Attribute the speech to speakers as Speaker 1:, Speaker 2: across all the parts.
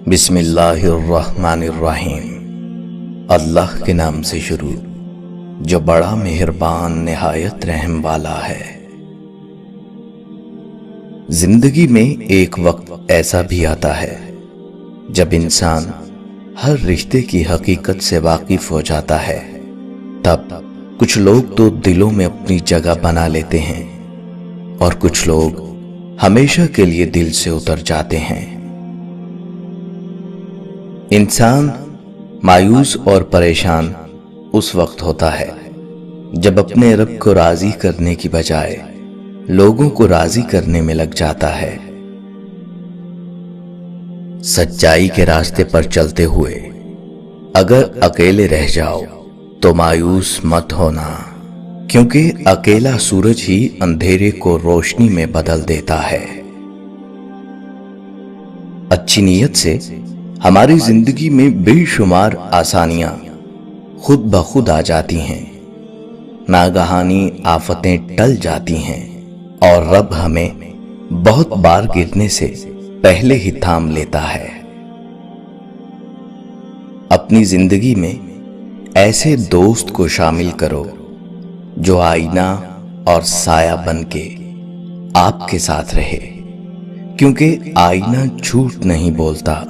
Speaker 1: بسم اللہ الرحمن الرحیم۔ اللہ کے نام سے شروع جو بڑا مہربان نہایت رحم والا ہے۔ زندگی میں ایک وقت ایسا بھی آتا ہے جب انسان ہر رشتے کی حقیقت سے واقف ہو جاتا ہے۔ تب کچھ لوگ تو دلوں میں اپنی جگہ بنا لیتے ہیں اور کچھ لوگ ہمیشہ کے لیے دل سے اتر جاتے ہیں۔ انسان مایوس اور پریشان اس وقت ہوتا ہے جب اپنے رب کو راضی کرنے کی بجائے لوگوں کو راضی کرنے میں لگ جاتا ہے۔ سچائی کے راستے پر چلتے ہوئے اگر اکیلے رہ جاؤ تو مایوس مت ہونا، کیونکہ اکیلا سورج ہی اندھیرے کو روشنی میں بدل دیتا ہے۔ اچھی نیت سے ہماری زندگی میں بے شمار آسانیاں خود بخود آ جاتی ہیں، ناگہانی آفتیں ٹل جاتی ہیں اور رب ہمیں بہت بار گرنے سے پہلے ہی تھام لیتا ہے۔ اپنی زندگی میں ایسے دوست کو شامل کرو جو آئینہ اور سایہ بن کے آپ کے ساتھ رہے، کیونکہ آئینہ جھوٹ نہیں بولتا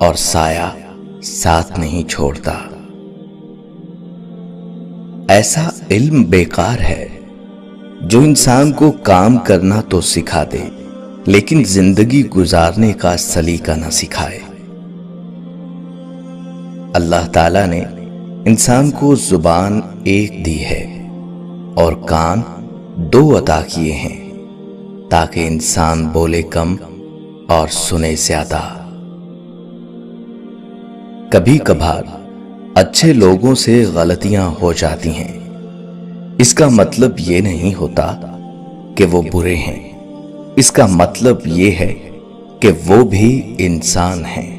Speaker 1: اور سایہ ساتھ نہیں چھوڑتا۔ ایسا علم بیکار ہے جو انسان کو کام کرنا تو سکھا دے لیکن زندگی گزارنے کا سلیقہ نہ سکھائے۔ اللہ تعالیٰ نے انسان کو زبان ایک دی ہے اور کان دو عطا کیے ہیں تاکہ انسان بولے کم اور سنے زیادہ۔ کبھی کبھار اچھے لوگوں سے غلطیاں ہو جاتی ہیں، اس کا مطلب یہ نہیں ہوتا کہ وہ برے ہیں، اس کا مطلب یہ ہے کہ وہ بھی انسان ہیں۔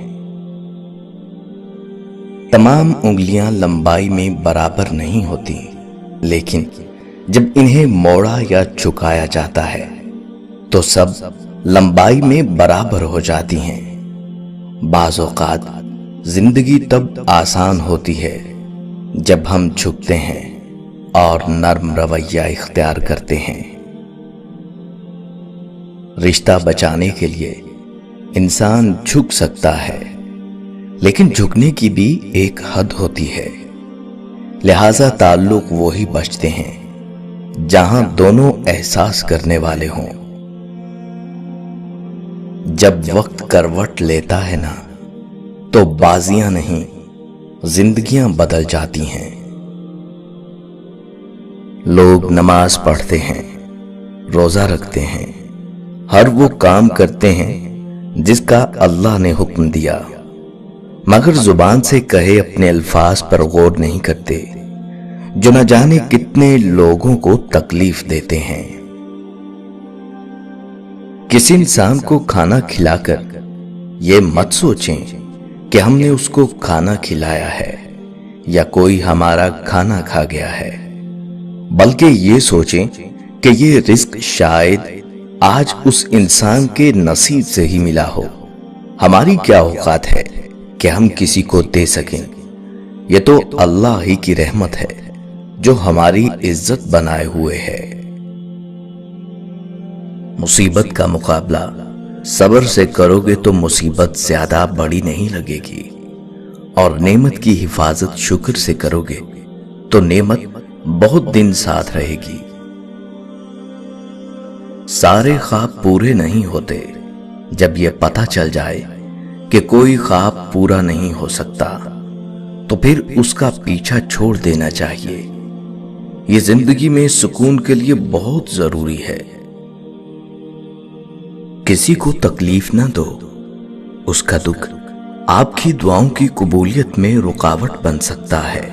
Speaker 1: تمام انگلیاں لمبائی میں برابر نہیں ہوتی، لیکن جب انہیں موڑا یا جھکایا جاتا ہے تو سب لمبائی میں برابر ہو جاتی ہیں۔ بعض اوقات زندگی تب آسان ہوتی ہے جب ہم جھکتے ہیں اور نرم رویہ اختیار کرتے ہیں۔ رشتہ بچانے کے لیے انسان جھک سکتا ہے، لیکن جھکنے کی بھی ایک حد ہوتی ہے، لہذا تعلق وہی بچتے ہیں جہاں دونوں احساس کرنے والے ہوں۔ جب وقت کروٹ لیتا ہے نا تو بازیاں نہیں زندگیاں بدل جاتی ہیں۔ لوگ نماز پڑھتے ہیں، روزہ رکھتے ہیں، ہر وہ کام کرتے ہیں جس کا اللہ نے حکم دیا، مگر زبان سے کہے اپنے الفاظ پر غور نہیں کرتے جو نہ جانے کتنے لوگوں کو تکلیف دیتے ہیں۔ کسی انسان کو کھانا کھلا کر یہ مت سوچیں کہ ہم نے اس کو کھانا کھلایا ہے یا کوئی ہمارا کھانا کھا گیا ہے، بلکہ یہ سوچیں کہ یہ رزق شاید آج اس انسان کے نصیب سے ہی ملا ہو۔ ہماری کیا اوقات ہے کہ ہم کسی کو دے سکیں؟ یہ تو اللہ ہی کی رحمت ہے جو ہماری عزت بنائے ہوئے ہے۔ مصیبت کا مقابلہ صبر سے کرو گے تو مصیبت زیادہ بڑی نہیں لگے گی، اور نعمت کی حفاظت شکر سے کرو گے تو نعمت بہت دن ساتھ رہے گی۔ سارے خواب پورے نہیں ہوتے، جب یہ پتہ چل جائے کہ کوئی خواب پورا نہیں ہو سکتا تو پھر اس کا پیچھا چھوڑ دینا چاہیے۔ یہ زندگی میں سکون کے لیے بہت ضروری ہے۔ کسی کو تکلیف نہ دو، اس کا دکھ آپ کی دعاؤں کی قبولیت میں رکاوٹ بن سکتا ہے۔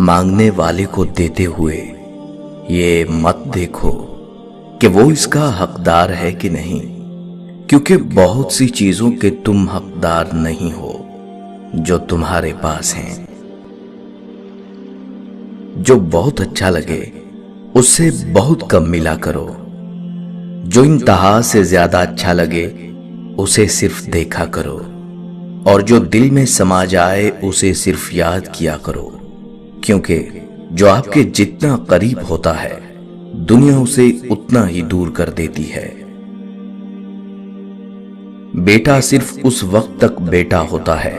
Speaker 1: مانگنے والے کو دیتے ہوئے یہ مت دیکھو کہ وہ اس کا حقدار ہے کہ نہیں، کیونکہ بہت سی چیزوں کے تم حقدار نہیں ہو جو تمہارے پاس ہیں۔ جو بہت اچھا لگے اس سے بہت کم ملا کرو، جو انتہا سے زیادہ اچھا لگے उसे सिर्फ देखा करो, और जो दिल में समा जाए उसे सिर्फ याद किया करो, क्योंकि जो आपके जितना करीब होता है दुनिया उसे उतना ही दूर कर देती है। बेटा सिर्फ उस वक्त तक बेटा होता है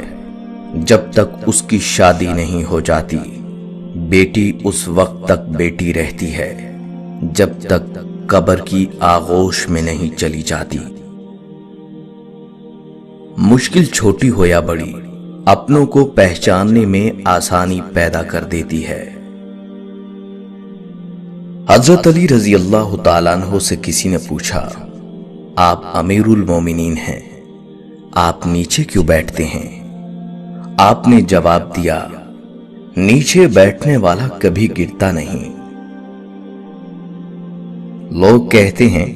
Speaker 1: जब तक उसकी शादी नहीं हो जाती। बेटी उस वक्त तक बेटी रहती है जब तक कब्र की आगोश में नहीं चली जाती। मुश्किल छोटी हो या बड़ी, अपनों को पहचानने में आसानी पैदा कर देती है। हजरत अली रजी अल्लाह तआला अन्हु से किसी ने पूछा, आप अमीरुल मोमिनीन हैं, आप नीचे क्यों बैठते हैं? आपने जवाब दिया, नीचे बैठने वाला कभी गिरता नहीं। लोग कहते हैं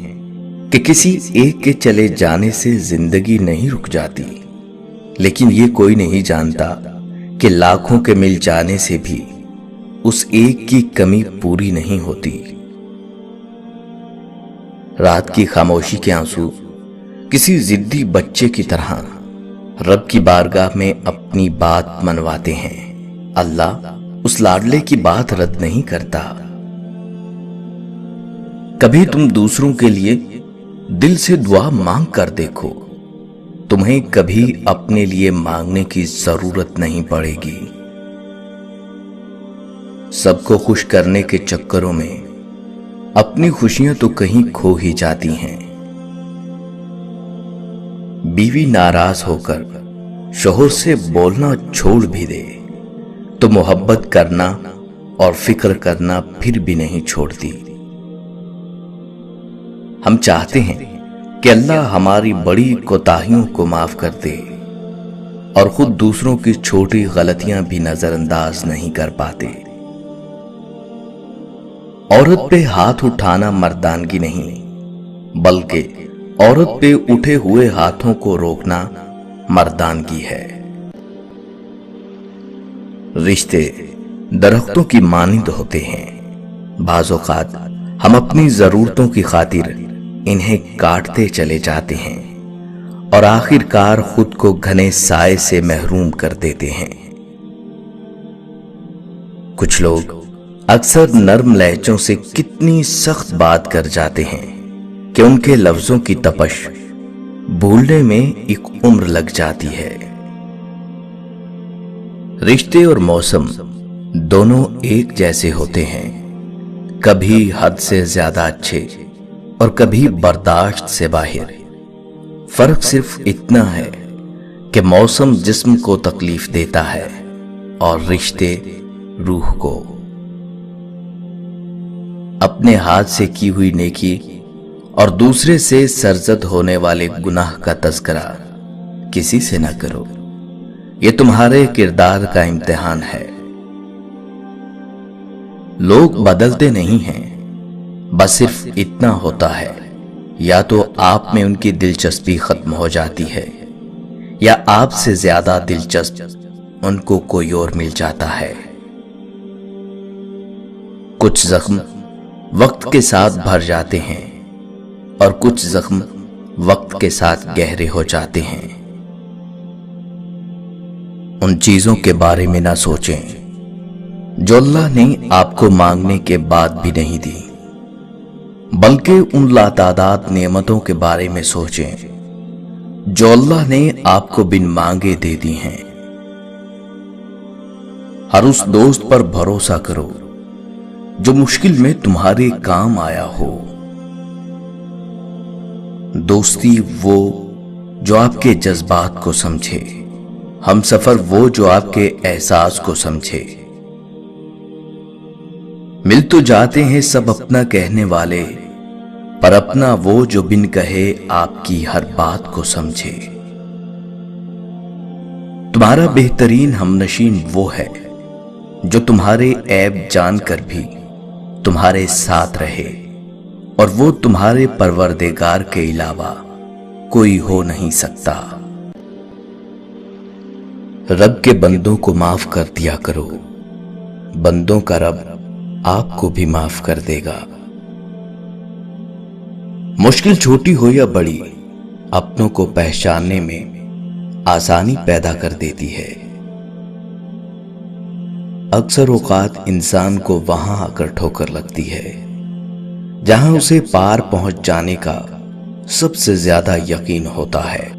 Speaker 1: कि किसी एक के चले जाने से जिंदगी नहीं रुक जाती, लेकिन ये कोई नहीं जानता कि लाखों के मिल जाने से भी उस एक की कमी पूरी नहीं होती। रात की खामोशी के आंसू किसी जिद्दी बच्चे की तरह रब की बारगाह में अपनी बात मनवाते हैं। अल्लाह उस लाडले की बात रद्द नहीं करता। कभी तुम दूसरों के लिए दिल से दुआ मांग कर देखो, तुम्हें कभी अपने लिए मांगने की जरूरत नहीं पड़ेगी। सबको खुश करने के चक्करों में अपनी खुशियां तो कहीं खो ही जाती हैं। बीवी नाराज होकर शोहर से बोलना छोड़ भी दे तो मोहब्बत करना और फिक्र करना फिर भी नहीं छोड़ती। हम चाहते हैं कि अल्लाह हमारी बड़ी कोताहियों को माफ कर दे और खुद दूसरों की छोटी गलतियां भी नजरअंदाज नहीं कर पाते। औरत पे हाथ उठाना मर्दानगी नहीं, बल्कि औरत पे उठे हुए हाथों को रोकना मर्दानगी है। रिश्ते दरख्तों की मानिंद होते हैं। बाज़ औक़ात हम अपनी जरूरतों की खातिर इन्हें काटते चले जाते हैं और आखिरकार खुद को घने साए से महरूम कर देते हैं। कुछ लोग अक्सर नर्म लहजों से कितनी सख्त बात कर जाते हैं कि उनके लफ्जों की तपश भूलने में एक उम्र लग जाती है। रिश्ते और मौसम दोनों एक जैसे होते हैं, कभी हद से ज्यादा अच्छे और कभी बर्दाश्त से बाहर। फर्क सिर्फ इतना है कि मौसम जिस्म को तकलीफ देता है और रिश्ते रूह को। अपने हाथ से की हुई नेकी और दूसरे से सरजद होने वाले गुनाह का तज़किरा किसी से ना करो, ये तुम्हारे किरदार का इम्तिहान है। लोग बदलते नहीं हैं, बस सिर्फ इतना होता है, या तो आप में उनकी दिलचस्पी खत्म हो जाती है या आपसे ज्यादा दिलचस्प उनको कोई और मिल जाता है। कुछ जख्म वक्त के साथ भर जाते हैं और कुछ जख्म वक्त के साथ गहरे हो जाते हैं। उन चीजों के बारे में ना सोचें जो अल्लाह ने आपको मांगने के बाद भी नहीं दी, बल्कि उन लातादाद नेमतों के बारे में सोचें जो अल्लाह ने आपको बिन मांगे दे दी हैं। हर उस दोस्त पर भरोसा करो जो मुश्किल में तुम्हारे काम आया हो। दोस्ती वो जो आपके जज्बात को समझे, हमसफर वो जो आपके एहसास को समझे। मिल तो जाते हैं सब अपना कहने वाले, पर अपना वो जो बिन कहे आपकी हर बात को समझे। तुम्हारा बेहतरीन हमनशीन वो है जो तुम्हारे ऐब जानकर भी तुम्हारे साथ रहे, और वो तुम्हारे परवरदिगार के अलावा कोई हो नहीं सकता। रब के बंदों को माफ कर दिया करो, बंदों का रब आपको भी माफ कर देगा। मुश्किल छोटी हो या बड़ी, اپنوں کو پہچاننے میں آسانی پیدا کر دیتی ہے۔ اکثر اوقات انسان کو وہاں آ کر ٹھوکر لگتی ہے جہاں اسے پار پہنچ جانے کا سب سے زیادہ یقین ہوتا ہے۔